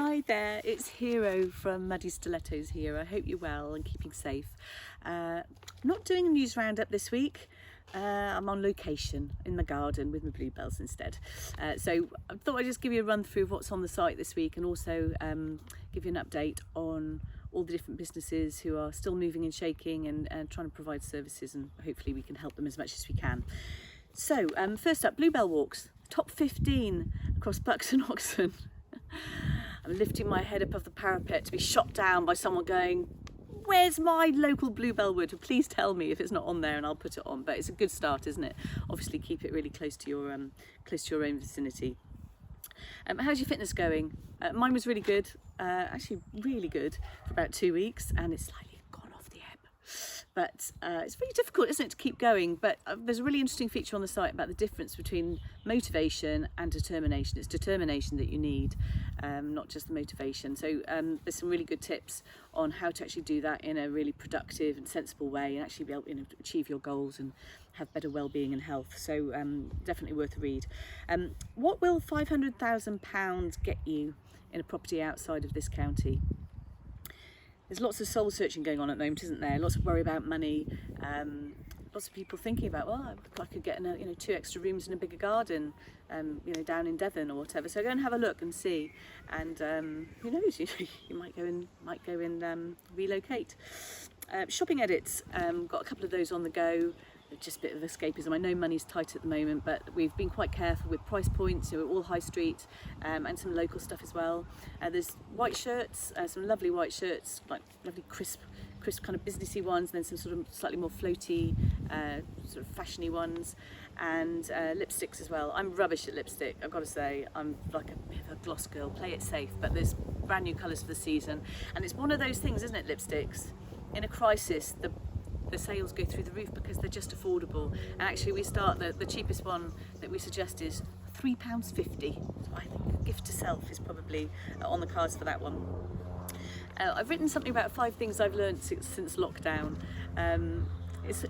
Hi there, it's Hero from Muddy Stilettos here. I hope you're well and keeping safe. Not doing a news roundup this week. I'm on location in my garden with my bluebells instead. So I thought I'd just give you a run through of what's on the site this week and also give you an update on all the different businesses who are still moving and shaking and trying to provide services, and hopefully we can help them as much as we can. So first up, bluebell walks, top 15 across Bucks and Oxon. I'm lifting my head above the parapet to be shot down by someone going, "Where's my local bluebell wood? Please tell me if it's not on there and I'll put it on." But it's a good start, isn't it? Obviously keep it really close to your own vicinity. How's your fitness going? Mine was really good, actually really good for about 2 weeks, and it's slightly gone off the ebb. But it's really difficult, isn't it, to keep going? But there's a really interesting feature on the site about the difference between motivation and determination. It's determination that you need, not just the motivation. So there's some really good tips on how to actually do that in a really productive and sensible way and actually be able to achieve your goals and have better well-being and health. So definitely worth a read. What will £500,000 get you in a property outside of this county? There's lots of soul searching going on at the moment, isn't there? Lots of worry about money. Lots of people thinking about, well, I could get 2 extra rooms in a bigger garden, down in Devon or whatever. So go and have a look and see. And who knows? You might go and relocate. Shopping edits. Got a couple of those on the go. Just a bit of escapism. I know money's tight at the moment, but we've been quite careful with price points. So we're all high street, and some local stuff as well. There's white shirts, some lovely white shirts, like lovely crisp kind of businessy ones, and then some sort of slightly more floaty, sort of fashiony ones, and lipsticks as well. I'm rubbish at lipstick, I've got to say. I'm like a bit of a gloss girl, play it safe, but there's brand new colours for the season, and it's one of those things, isn't it, lipsticks? In a crisis, the sales go through the roof because they're just affordable. And actually we start, the cheapest one that we suggest is £3.50. So I think gift to self is probably on the cards for that one. I've written something about 5 things I've learned since lockdown. It's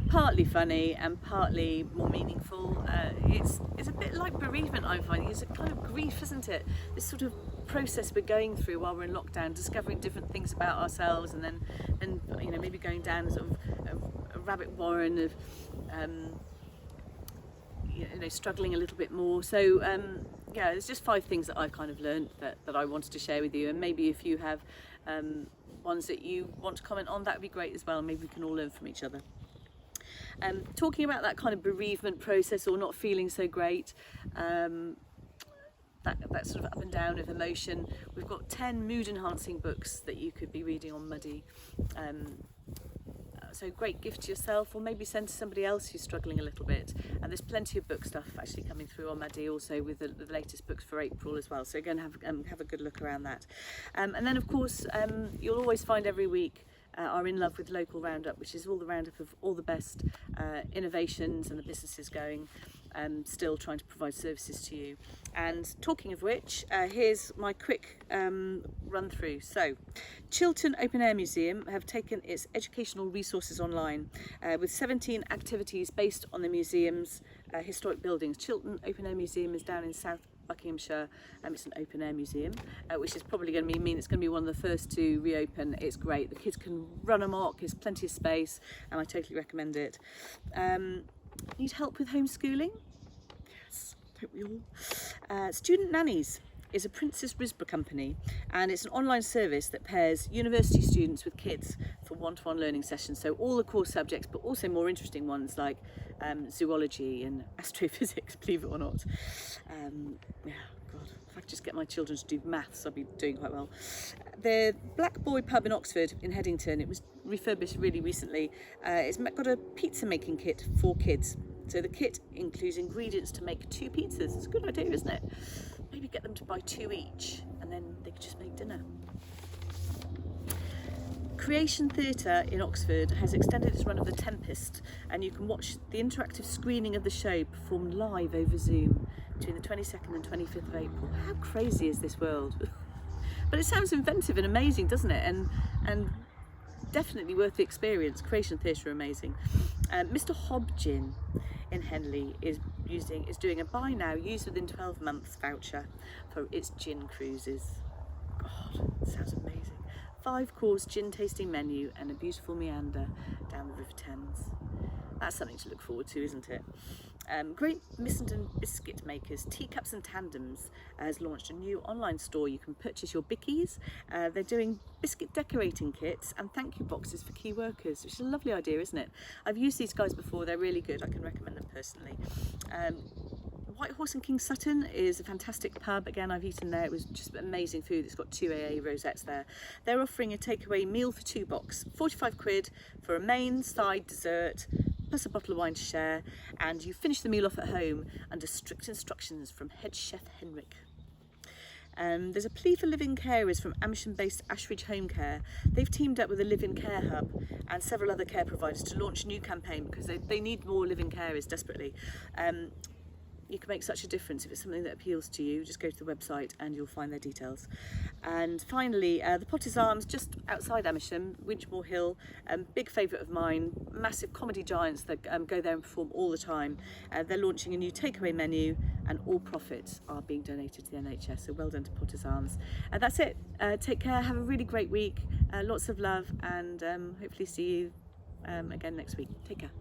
partly funny and partly more meaningful. It's a bit like bereavement, I find. It's a kind of grief, isn't it? This sort of process we're going through while we're in lockdown, discovering different things about ourselves, and then maybe going down sort of a rabbit warren of struggling a little bit more. So there's just 5 things that I've kind of learned that I wanted to share with you, and maybe if you have ones that you want to comment on, that would be great as well. Maybe we can all learn from each other. Talking about that kind of bereavement process or not feeling so great, that sort of up and down of emotion, we've got 10 mood enhancing books that you could be reading on Muddy. So great gift to yourself, or maybe send to somebody else who's struggling a little bit. And there's plenty of book stuff actually coming through on Muddy, also with the latest books for April as well. So go and have a good look around that. And then of course you'll always find every week our In Love with Local Roundup, which is all the roundup of all the best innovations and the businesses going, still trying to provide services to you. And talking of which, here's my quick run through. So Chiltern Open Air Museum have taken its educational resources online with 17 activities based on the museum's historic buildings. Chiltern Open Air Museum is down in South Buckinghamshire. It's an open air museum, which is probably going to mean it's going to be one of the first to reopen. It's great. The kids can run amok. There's plenty of space, and I totally recommend it. Need help with homeschooling? Yes, don't we all? Student Nannies is a Princess Risborough company, and it's an online service that pairs university students with kids for one-to-one learning sessions. So all the core subjects, but also more interesting ones like zoology and astrophysics, believe it or not. God, if I could just get my children to do maths, I'd be doing quite well. The Black Boy pub in Oxford, in Headington, it was refurbished really recently. It's got a pizza making kit for kids. So the kit includes ingredients to make 2 pizzas. It's a good idea, isn't it? Maybe get them to buy 2 each, and then they could just make dinner. Creation Theatre in Oxford has extended its run of The Tempest, and you can watch the interactive screening of the show performed live over Zoom between the 22nd and 25th of April. How crazy is this world? But it sounds inventive and amazing, doesn't it? And definitely worth the experience. Creation Theatre are amazing. Mr. Hob Gin in Henley is doing a buy now, use within 12 months voucher for its gin cruises. God, it sounds amazing. 5-course gin tasting menu and a beautiful meander down the River Thames. That's something to look forward to, isn't it? Great Missenden Biscuit Makers, Teacups and Tandems has launched a new online store. You can purchase your bickies. They're doing biscuit decorating kits and thank you boxes for key workers, which is a lovely idea, isn't it? I've used these guys before, they're really good. I can recommend them personally. White Horse and King Sutton is a fantastic pub. Again, I've eaten there. It was just amazing food. It's got 2 AA rosettes there. They're offering a takeaway meal for 2 box, 45 quid for a main, side, dessert, plus a bottle of wine to share, and you finish the meal off at home under strict instructions from head chef Henrik. There's a plea for living carers from Amersham-based Ashridge Home Care. They've teamed up with a live-in care hub and several other care providers to launch a new campaign because they need more living carers desperately. You can make such a difference if it's something that appeals to you. Just go to the website and you'll find their details. And finally, the Potter's Arms, just outside Amersham, Winchmore Hill, big favourite of mine, massive comedy giants that go there and perform all the time. They're launching a new takeaway menu and all profits are being donated to the NHS, so well done to Potter's Arms. That's it. Take care, have a really great week, lots of love, and hopefully see you again next week. Take care.